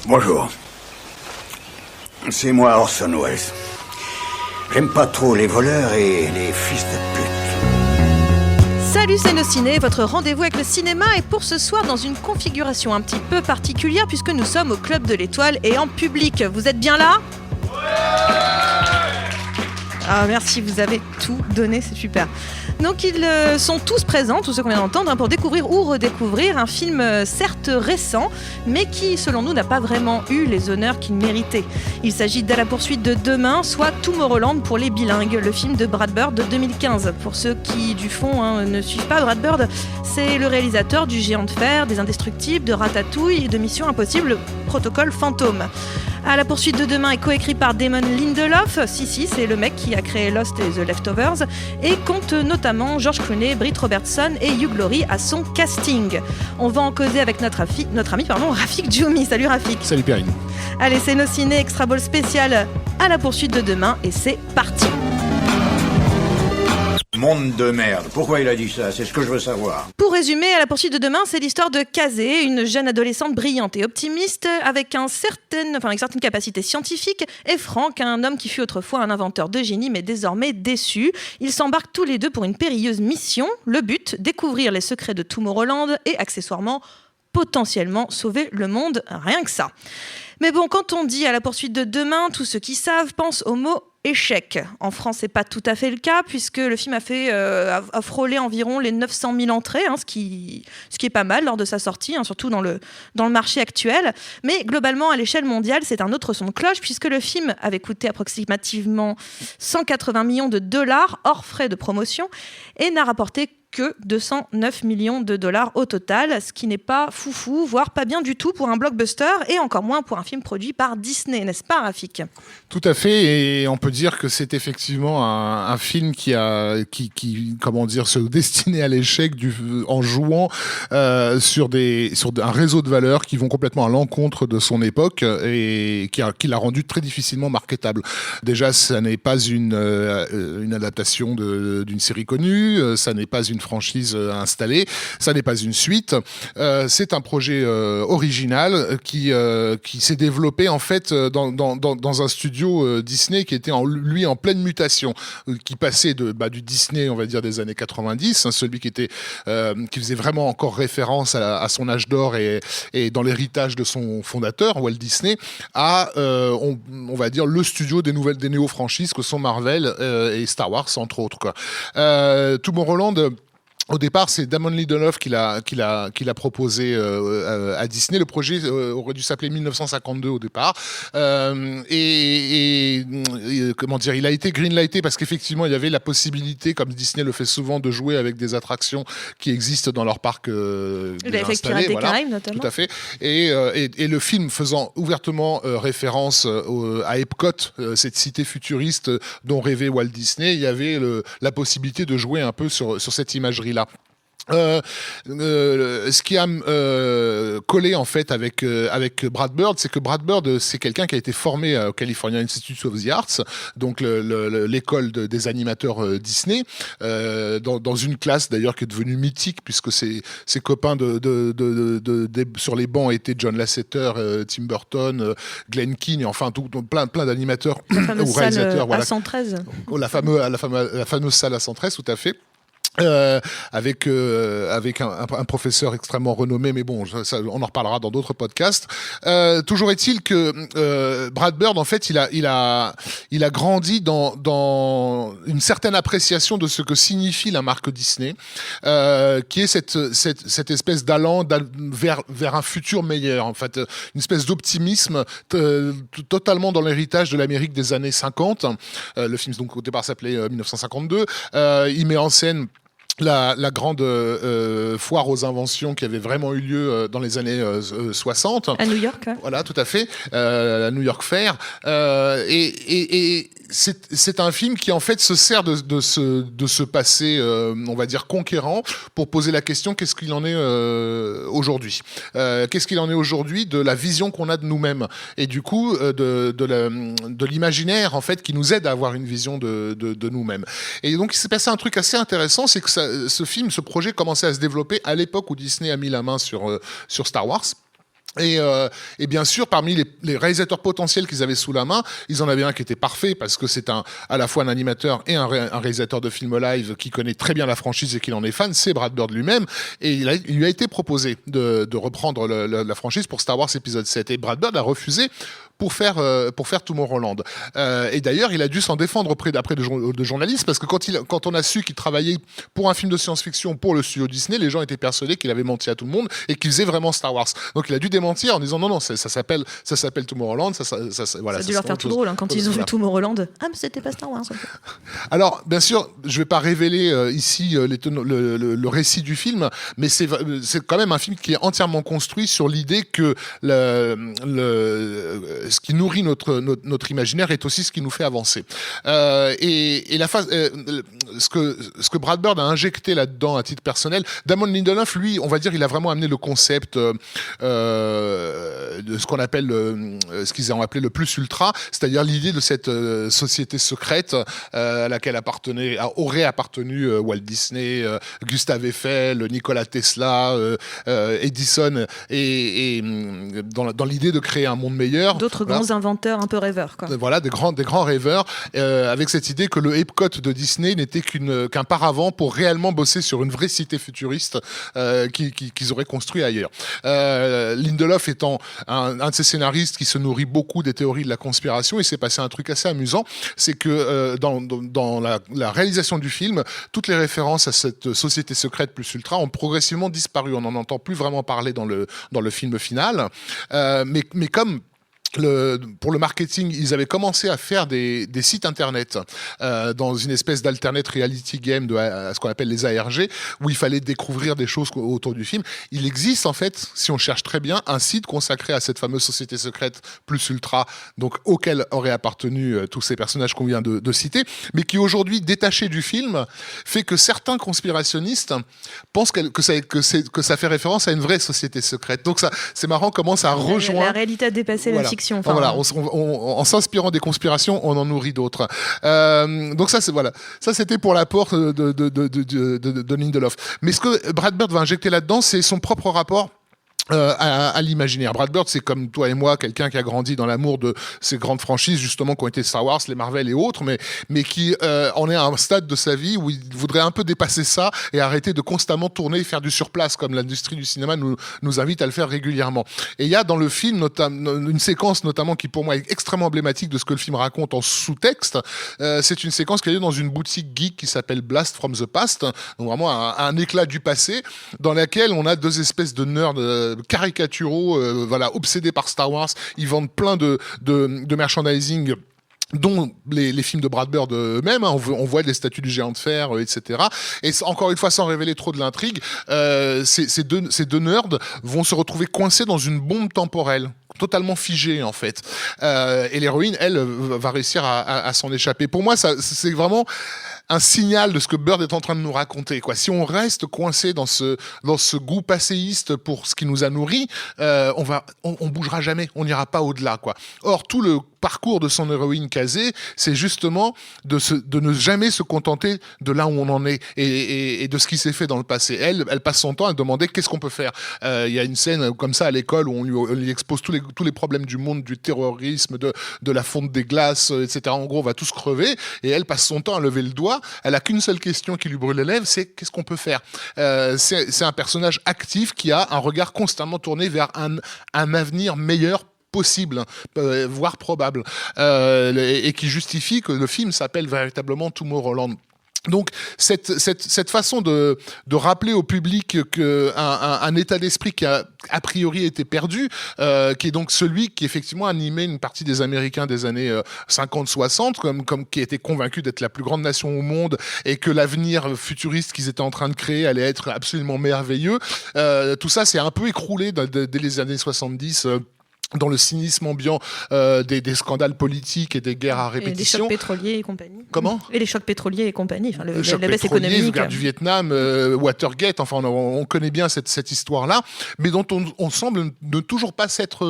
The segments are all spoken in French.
Bonjour. C'est moi Orson Welles. J'aime pas trop les voleurs et les fils de pute. Salut, c'est Nos Ciné, votre rendez-vous avec le cinéma et pour ce soir dans une configuration un petit peu particulière puisque nous sommes au Club de l'Étoile et en public. Vous êtes bien là ? Ah merci, vous avez tout donné, c'est super. Donc ils sont tous présents, tous ceux qu'on vient d'entendre, pour découvrir ou redécouvrir un film certes récent, mais qui, selon nous, n'a pas vraiment eu les honneurs qu'il méritait. Il s'agit d'À la poursuite de demain, soit Tomorrowland pour les bilingues, le film de Brad Bird de 2015. Pour ceux qui, du fond, ne suivent pas Brad Bird, c'est le réalisateur du Géant de fer, des Indestructibles, de Ratatouille et de Mission Impossible, Protocole Fantôme. À la poursuite de demain est coécrit par Damon Lindelof, c'est le mec qui a créé Lost et The Leftovers, et compte notamment George Clooney, Britt Robertson et Hugh Laurie à son casting. On va en causer avec notre ami Rafik Djoumi. Salut Rafik. Salut Perrine. Allez, c'est Nos Ciné Extra Ball spécial à la poursuite de demain et c'est parti. Monde de merde. Pourquoi il a dit ça? C'est ce que je veux savoir. Pour résumer, À la poursuite de demain, c'est l'histoire de Kazé, une jeune adolescente brillante et optimiste, avec une certaine capacité scientifique, et Frank, un homme qui fut autrefois un inventeur de génie, mais désormais déçu. Ils s'embarquent tous les deux pour une périlleuse mission. Le but, découvrir les secrets de Tomorrowland et, accessoirement, potentiellement sauver le monde, rien que ça. Mais bon, quand on dit À la poursuite de demain, tous ceux qui savent pensent au mot échec. En France, c'est pas tout à fait le cas, puisque le film a frôlé environ les 900 000 entrées, ce qui est pas mal lors de sa sortie, surtout dans le marché actuel. Mais globalement, à l'échelle mondiale, c'est un autre son de cloche, puisque le film avait coûté approximativement 180 millions de dollars, hors frais de promotion, et n'a rapporté que 209 millions de dollars au total, ce qui n'est pas foufou, voire pas bien du tout pour un blockbuster, et encore moins pour un film produit par Disney, n'est-ce pas Rafik ? Tout à fait, et on peut dire que c'est effectivement un film qui se destinait à l'échec en jouant sur un réseau de valeurs qui vont complètement à l'encontre de son époque et qui l'a rendu très difficilement marketable. Déjà, ça n'est pas une adaptation d'une série connue, ça n'est pas une franchise installée, ça n'est pas une suite, c'est un projet original qui s'est développé en fait dans un studio Disney qui était en pleine mutation, qui passait du Disney, on va dire, des années 90, celui qui faisait vraiment encore référence à son âge d'or et dans l'héritage de son fondateur, Walt Disney, à on va dire le studio des néo-franchises que sont Marvel et Star Wars, entre autres, quoi. Tomorrowland, au départ, c'est Damon Lindelof qui l'a proposé à Disney. Le projet aurait dû s'appeler 1952 au départ. Il a été greenlighté parce qu'effectivement, il y avait la possibilité, comme Disney le fait souvent, de jouer avec des attractions qui existent dans leur parc installé. Des Caraïbes, notamment. Tout à fait. Et le film faisant ouvertement référence à Epcot, cette cité futuriste dont rêvait Walt Disney, il y avait la possibilité de jouer un peu sur cette imagerie-là. Ce qui a collé en fait avec Brad Bird, c'est que Brad Bird, c'est quelqu'un qui a été formé au California Institute of the Arts, donc l'école des animateurs Disney, dans une classe d'ailleurs qui est devenue mythique puisque ses copains sur les bancs étaient John Lasseter, Tim Burton, Glenn Keane, et enfin plein d'animateurs ou réalisateurs. Voilà. A113. La fameuse salle A113, tout à fait. Avec un professeur extrêmement renommé, mais bon, on en reparlera dans d'autres podcasts. Toujours est-il que Brad Bird, en fait, il a grandi dans une certaine appréciation de ce que signifie la marque Disney, qui est cette espèce d'allant vers un futur meilleur, en fait, une espèce d'optimisme totalement dans l'héritage de l'Amérique des années 50. Le film, donc, au départ, s'appelait 1952. Il met en scène la grande foire aux inventions qui avait vraiment eu lieu dans les années 60. À New York, ouais. Voilà, tout à fait. La New York Fair. Et c'est un film qui, en fait, se sert de ce passé, on va dire, conquérant, pour poser la question, qu'est-ce qu'il en est aujourd'hui ? Qu'est-ce qu'il en est aujourd'hui de la vision qu'on a de nous-mêmes ? Et du coup, de l'imaginaire, en fait, qui nous aide à avoir une vision de nous-mêmes. Et donc, il s'est passé un truc assez intéressant, c'est que ce projet commençait à se développer à l'époque où Disney a mis la main sur Star Wars. Et bien sûr, parmi les réalisateurs potentiels qu'ils avaient sous la main, ils en avaient un qui était parfait parce que c'est à la fois un animateur et un réalisateur de films live qui connaît très bien la franchise et qui en est fan, c'est Brad Bird lui-même. Et il lui a été proposé de reprendre la franchise pour Star Wars épisode 7. Et Brad Bird a refusé pour faire Tomorrowland. Et d'ailleurs, il a dû s'en défendre auprès de journalistes parce que quand on a su qu'il travaillait pour un film de science-fiction pour le studio Disney, les gens étaient persuadés qu'il avait menti à tout le monde et qu'il faisait vraiment Star Wars. Donc il a dû démentir en disant non, ça s'appelle Tomorrowland. Voilà, ça a dû leur faire tout drôle quand ils ont vu Tomorrowland. Ah, mais c'était pas Star Wars. Alors, bien sûr, je vais pas révéler ici le récit du film, mais c'est quand même un film qui est entièrement construit sur l'idée que ce qui nourrit notre imaginaire est aussi ce qui nous fait avancer. Et la phase, ce que Brad Bird a injecté là-dedans à titre personnel, Damon Lindelof, lui, on va dire, il a vraiment amené le concept de ce qu'on appelle, ce qu'ils ont appelé le plus ultra, c'est-à-dire l'idée de cette société secrète à laquelle aurait appartenu Walt Disney, Gustave Eiffel, Nikola Tesla, Edison, et dans l'idée de créer un monde meilleur. D'autres grands inventeurs un peu rêveurs, quoi. Voilà, des grands rêveurs, avec cette idée que le Epcot de Disney n'était qu'un paravent pour réellement bosser sur une vraie cité futuriste qu'ils auraient construit ailleurs. Lindelof étant un de ces scénaristes qui se nourrit beaucoup des théories de la conspiration, il s'est passé un truc assez amusant, c'est que dans la réalisation du film, toutes les références à cette société secrète plus ultra ont progressivement disparu. On n'en entend plus vraiment parler dans le film final. Mais comme pour le marketing, ils avaient commencé à faire des sites internet dans une espèce d'alternate reality game à ce qu'on appelle les ARG, où il fallait découvrir des choses autour du film. Il existe en fait, si on cherche très bien, un site consacré à cette fameuse société secrète plus ultra, donc auquel auraient appartenu tous ces personnages qu'on vient de citer, mais qui aujourd'hui, détaché du film, fait que certains conspirationnistes pensent que ça fait référence à une vraie société secrète. Donc ça, c'est marrant comment ça rejoint... La réalité a dépassé la fiction. Enfin, voilà, en s'inspirant des conspirations, on en nourrit d'autres. Donc ça c'était pour l'apport de Lindelof. Mais ce que Brad Bird va injecter là-dedans, c'est son propre rapport à l'imaginaire. Brad Bird, c'est comme toi et moi, quelqu'un qui a grandi dans l'amour de ces grandes franchises, justement, qui ont été Star Wars, les Marvel et autres, mais qui en est à un stade de sa vie où il voudrait un peu dépasser ça et arrêter de constamment tourner et faire du surplace, comme l'industrie du cinéma nous invite à le faire régulièrement. Et il y a dans le film une séquence, notamment, qui pour moi est extrêmement emblématique de ce que le film raconte en sous-texte. C'est une séquence qui est dans une boutique geek qui s'appelle Blast from the Past, donc vraiment un éclat du passé, dans laquelle on a deux espèces de nerds caricaturaux, obsédés par Star Wars. Ils vendent plein de merchandising, dont les films de Brad Bird eux-mêmes, hein. On voit des statues du géant de fer, etc. Et encore une fois, sans révéler trop de l'intrigue, ces deux nerds vont se retrouver coincés dans une bombe temporelle, totalement figée en fait. Et l'héroïne, elle, va réussir à s'en échapper. Pour moi, c'est vraiment un signal de ce que Bird est en train de nous raconter, quoi. Si on reste coincé dans ce goût passéiste pour ce qui nous a nourris, on bougera jamais, on n'ira pas au-delà, quoi. Or, tout le parcours de son héroïne Kazé, c'est justement de ne jamais se contenter de là où on en est et de ce qui s'est fait dans le passé. Elle passe son temps à demander qu'est-ce qu'on peut faire. Il y a une scène comme ça à l'école où on lui expose tous les problèmes du monde, du terrorisme, de la fonte des glaces, etc. En gros, on va tous crever, et elle passe son temps à lever le doigt. Elle a qu'une seule question qui lui brûle les lèvres, c'est qu'est-ce qu'on peut faire. C'est un personnage actif qui a un regard constamment tourné vers un avenir meilleur possible, voire probable, et qui justifie que le film s'appelle véritablement Tomorrowland. Donc cette façon de rappeler au public un état d'esprit qui a priori été perdu, qui est donc celui qui effectivement animait une partie des Américains des années 50-60, comme qui étaient convaincus d'être la plus grande nation au monde et que l'avenir futuriste qu'ils étaient en train de créer allait être absolument merveilleux. Tout ça s'est un peu écroulé dès les années 70. dans le cynisme ambiant des scandales politiques et des guerres à répétition. Et les chocs pétroliers et compagnie. Comment ? Et les chocs pétroliers et compagnie. Enfin, le choc la baisse pétrolier, économique. guerre du Vietnam, Watergate, enfin on connaît bien cette histoire-là, mais dont on semble ne toujours pas s'être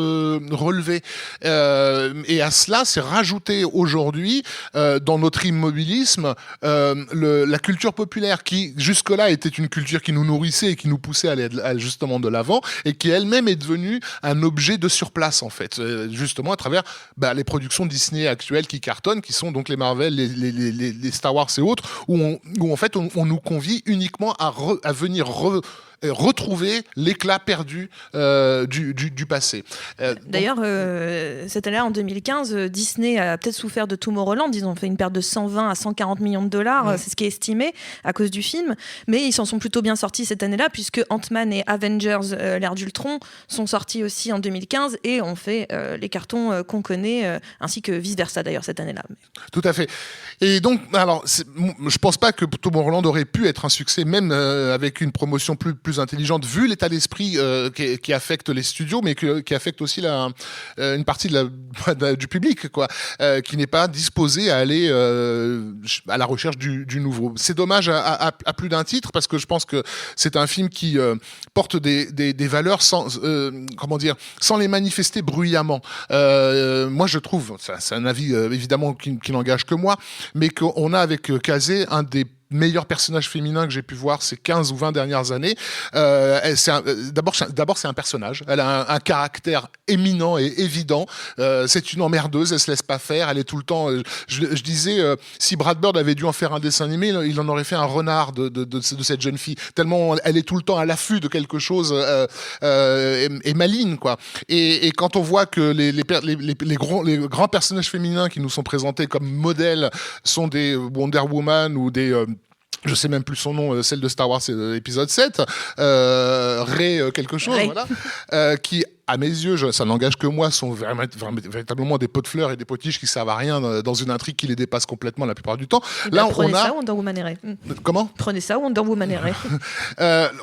relevé. Et à cela, c'est rajouté aujourd'hui, dans notre immobilisme, la culture populaire qui, jusque-là, était une culture qui nous nourrissait et qui nous poussait à aller justement de l'avant, et qui elle-même est devenue un objet de surplace, en fait, justement à travers les productions Disney actuelles qui cartonnent, qui sont donc les Marvel, les Star Wars et autres, où en fait on nous convie uniquement à venir retrouver l'éclat perdu du passé. D'ailleurs, cette année-là, en 2015, Disney a peut-être souffert de Tomorrowland. Ils ont fait une perte de 120 à 140 millions de dollars, c'est ce qui est estimé à cause du film. Mais ils s'en sont plutôt bien sortis cette année-là, puisque Ant-Man et Avengers, l'ère d'Ultron, sont sortis aussi en 2015 et ont fait les cartons qu'on connaît, ainsi que vice-versa d'ailleurs cette année-là. Tout à fait. Et donc, alors, je pense pas que Tomorrowland aurait pu être un succès, même avec une promotion plus intelligente, vu l'état d'esprit qui affecte les studios, mais qui affecte aussi une partie du public, quoi, qui n'est pas disposé à aller à la recherche du nouveau. C'est dommage à plus d'un titre, parce que je pense que c'est un film qui porte des valeurs sans les manifester bruyamment. Moi, je trouve, c'est un avis évidemment qui n'engage que moi, mais qu'on a avec Kazé un des meilleur personnage féminin que j'ai pu voir ces 15 ou 20 dernières années. D'abord, c'est un personnage. Elle a un caractère éminent et évident. C'est une emmerdeuse, elle se laisse pas faire. Elle est tout le temps... je disais, si Brad Bird avait dû en faire un dessin animé, il en aurait fait un renard de cette jeune fille. Tellement elle est tout le temps à l'affût de quelque chose et maligne, quoi. Et quand on voit que les grands personnages féminins qui nous sont présentés comme modèles sont des Wonder Woman ou des... je sais même plus son nom, celle de Star Wars épisode 7, Rey quelque chose, Rey. Voilà, qui à mes yeux, ça n'engage que moi, sont véritablement des pots de fleurs et des potiches qui servent à rien dans une intrigue qui les dépasse complètement la plupart du temps. Là, prenez ça, Wonder Woman et Rey. Comment ? Prenez ça, Wonder Woman et Rey.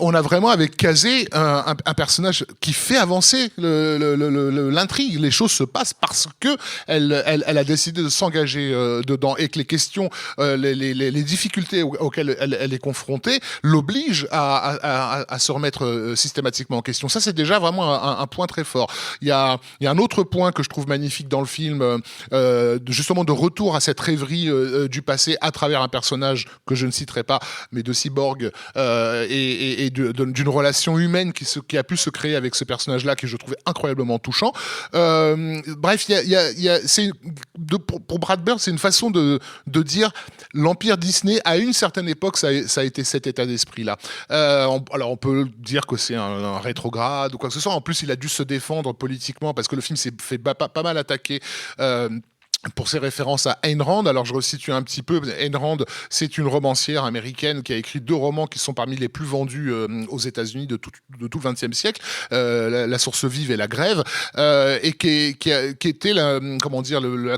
On a vraiment avec Kazé un personnage qui fait avancer l'intrigue. Les choses se passent parce que elle a décidé de s'engager dedans, et que les questions, les difficultés auxquelles elle est confrontée l'obligent à se remettre systématiquement en question. Ça, c'est déjà vraiment un point très fort. Il y a un autre point que je trouve magnifique dans le film, justement de retour à cette rêverie du passé à travers un personnage que je ne citerai pas, mais de cyborg, et d'une relation humaine qui a pu se créer avec ce personnage-là, que je trouvais incroyablement touchant. Bref, pour Brad Bird, c'est une façon de dire l'empire Disney, à une certaine époque, ça a été cet état d'esprit-là. Alors on peut dire que c'est un rétrograde ou quoi que ce soit. En plus, il a dû se défendre politiquement parce que le film s'est fait pas mal attaquer pour ses références à Ayn Rand. Alors je resitue un petit peu. Ayn Rand, c'est une romancière américaine qui a écrit 2 romans qui sont parmi les plus vendus aux États-Unis de tout le XXe siècle, La source vive et La grève, et qui était la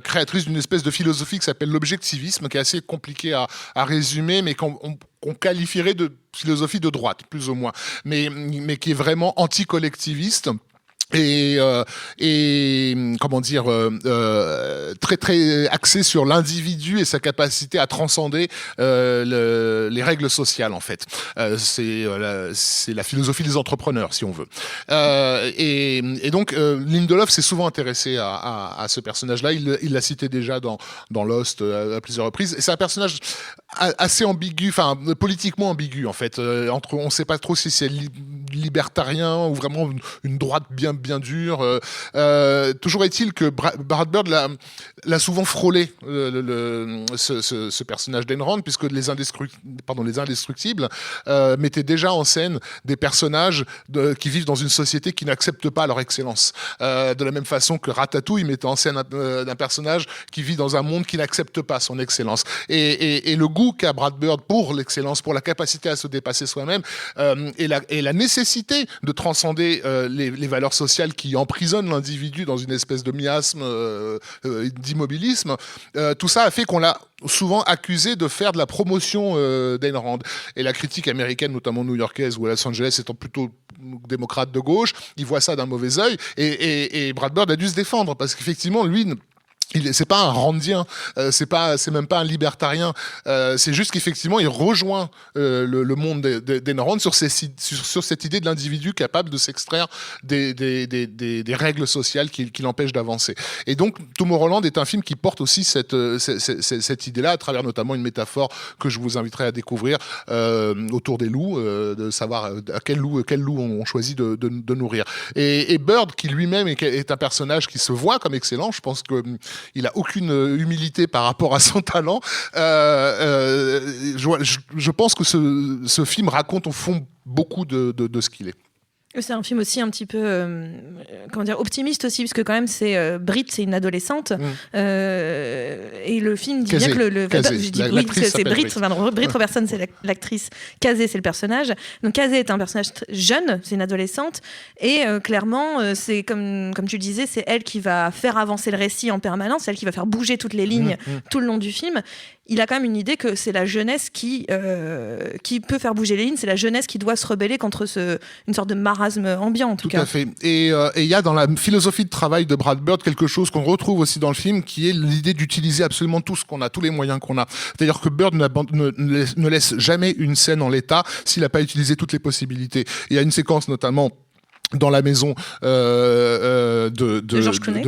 créatrice d'une espèce de philosophie qui s'appelle l'objectivisme, qui est assez compliqué à résumer, mais qu'on qualifierait de philosophie de droite, plus ou moins, mais qui est vraiment anti-collectiviste. Et très très axé sur l'individu et sa capacité à transcender les règles sociales, en fait. C'est la philosophie des entrepreneurs, si on veut. Et donc Lindelof s'est souvent intéressé à ce personnage-là. Il l'a cité déjà dans Lost à plusieurs reprises. Et c'est un personnage assez ambigu, enfin politiquement ambigu, en fait. On ne sait pas trop si c'est libertarien ou vraiment une droite bien dure. Toujours est-il que Brad Bird l'a souvent frôlé, ce personnage d'Ayn Rand, puisque les Indestructibles mettaient déjà en scène des personnages qui vivent dans une société qui n'accepte pas leur excellence. De la même façon que Ratatouille mettait en scène d'un personnage qui vit dans un monde qui n'accepte pas son excellence. Et le goût qu'a Brad Bird pour l'excellence, pour la capacité à se dépasser soi-même, et la nécessité de transcender les valeurs sociales qui emprisonnent l'individu dans une espèce de miasme, d'immobilisme, tout ça a fait qu'on l'a souvent accusé de faire de la promotion d'Ayn Rand. Et la critique américaine, notamment new-yorkaise ou à Los Angeles, étant plutôt démocrate de gauche, il voit ça d'un mauvais œil, et Brad Bird a dû se défendre, parce qu'effectivement, lui... c'est pas un randien, c'est même pas un libertarien. C'est juste qu'effectivement, il rejoint le monde des neurones sur cette idée de l'individu capable de s'extraire des règles sociales qui l'empêchent d'avancer. Et donc, Tomorrowland est un film qui porte aussi cette idée-là, à travers notamment une métaphore que je vous inviterai à découvrir autour des loups, de savoir à quel loup on choisit de nourrir. Et Bird, qui lui-même est un personnage qui se voit comme excellent, je pense que il a aucune humilité par rapport à son talent. Je pense que ce film raconte au fond beaucoup de ce qu'il est. C'est un film aussi un petit peu optimiste aussi, parce que quand même Brit, c'est une adolescente, et le film dit bien que c'est Brit Robertson, c'est l'actrice, Casey, c'est le personnage. Donc Casey est un personnage jeune, c'est une adolescente, et clairement c'est comme tu le disais, c'est elle qui va faire avancer le récit en permanence, c'est elle qui va faire bouger toutes les lignes tout le long du film. Il a quand même une idée que c'est la jeunesse qui peut faire bouger les lignes, c'est la jeunesse qui doit se rebeller contre une sorte de marasme ambiant, en tout cas. Tout à fait. Et il y a dans la philosophie de travail de Brad Bird quelque chose qu'on retrouve aussi dans le film, qui est l'idée d'utiliser absolument tout ce qu'on a, tous les moyens qu'on a. C'est-à-dire que Bird ne laisse jamais une scène en l'état s'il n'a pas utilisé toutes les possibilités. Il y a une séquence notamment dans la maison de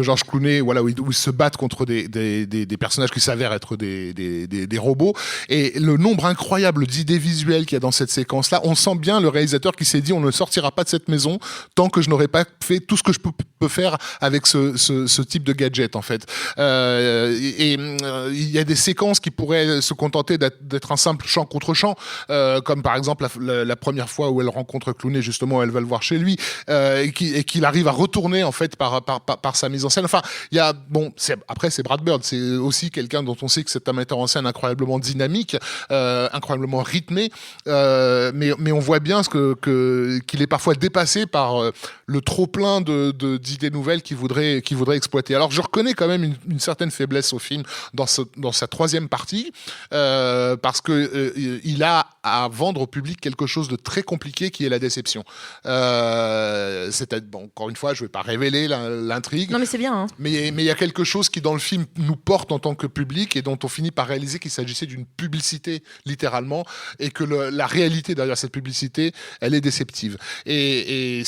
George Clooney, voilà, où ils se battent contre des personnages qui s'avèrent être des robots, et le nombre incroyable d'idées visuelles qu'il y a dans cette séquence-là, on sent bien le réalisateur qui s'est dit on ne sortira pas de cette maison tant que je n'aurai pas fait tout ce que je peux faire avec ce type de gadget, en fait. Il y a des séquences qui pourraient se contenter d'être un simple champ contre champ, comme par exemple la première fois où elle rencontre Clooney, justement, elle va le voir chez lui, et qu'il arrive à retourner, en fait, par sa mise en scène. Enfin, après c'est Brad Bird, c'est aussi quelqu'un dont on sait que c'est un metteur en scène incroyablement dynamique, incroyablement rythmé, mais on voit bien qu'il est parfois dépassé par le trop plein d'idées nouvelles qu'il voudrait exploiter. Alors je reconnais quand même une certaine faiblesse au film dans sa troisième partie, parce que il a à vendre au public quelque chose de très compliqué, qui est la déception. Encore une fois, je ne vais pas révéler l'intrigue. Non, mais c'est bien. Hein. Mais il y a quelque chose qui, dans le film, nous porte en tant que public, et dont on finit par réaliser qu'il s'agissait d'une publicité, littéralement, et que la réalité derrière cette publicité, elle est déceptive. Et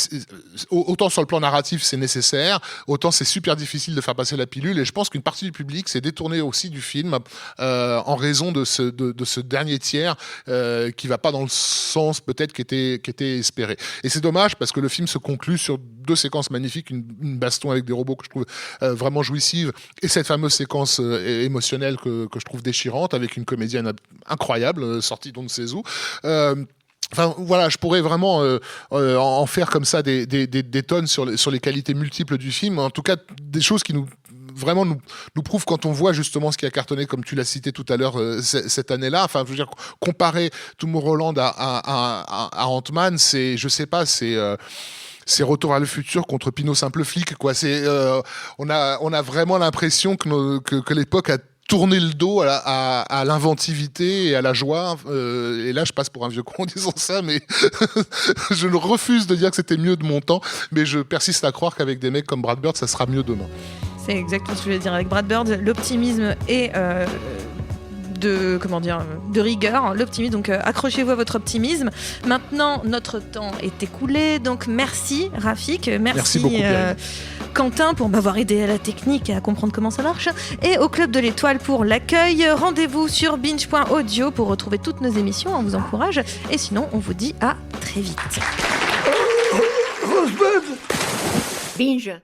autant sur le plan narratif, c'est nécessaire, autant c'est super difficile de faire passer la pilule. Et je pense qu'une partie du public s'est détournée aussi du film en raison de ce dernier tiers qui ne va pas dans le sens peut-être qui était espéré. Et c'est dommage, parce que le film se conclut sur deux séquences magnifiques, une baston avec des robots que je trouve vraiment jouissive, et cette fameuse séquence émotionnelle que je trouve déchirante, avec une comédienne incroyable, sortie d'on ne sait où. Enfin voilà, je pourrais vraiment en faire comme ça des tonnes sur les qualités multiples du film. En tout cas, des choses qui nous prouvent, quand on voit justement ce qui a cartonné, comme tu l'as cité tout à l'heure, cette année-là. Enfin, je veux dire, comparer Tomorrowland à Ant-Man, c'est Retour à le futur contre Pinot Simple Flic, quoi. On a vraiment l'impression que l'époque a tourné le dos à l'inventivité et à la joie. Et là, je passe pour un vieux con en disant ça, mais je refuse de dire que c'était mieux de mon temps, mais je persiste à croire qu'avec des mecs comme Brad Bird, ça sera mieux demain. C'est exactement ce que je voulais dire. Avec Brad Bird, l'optimisme est de rigueur, l'optimisme. Donc accrochez-vous à votre optimisme. Maintenant, notre temps est écoulé. Donc merci Rafik, merci beaucoup, Quentin pour m'avoir aidé à la technique et à comprendre comment ça marche, et au Club de l'Étoile pour l'accueil. Rendez-vous sur binge.audio pour retrouver toutes nos émissions, on vous encourage. Et sinon, on vous dit à très vite. Binge.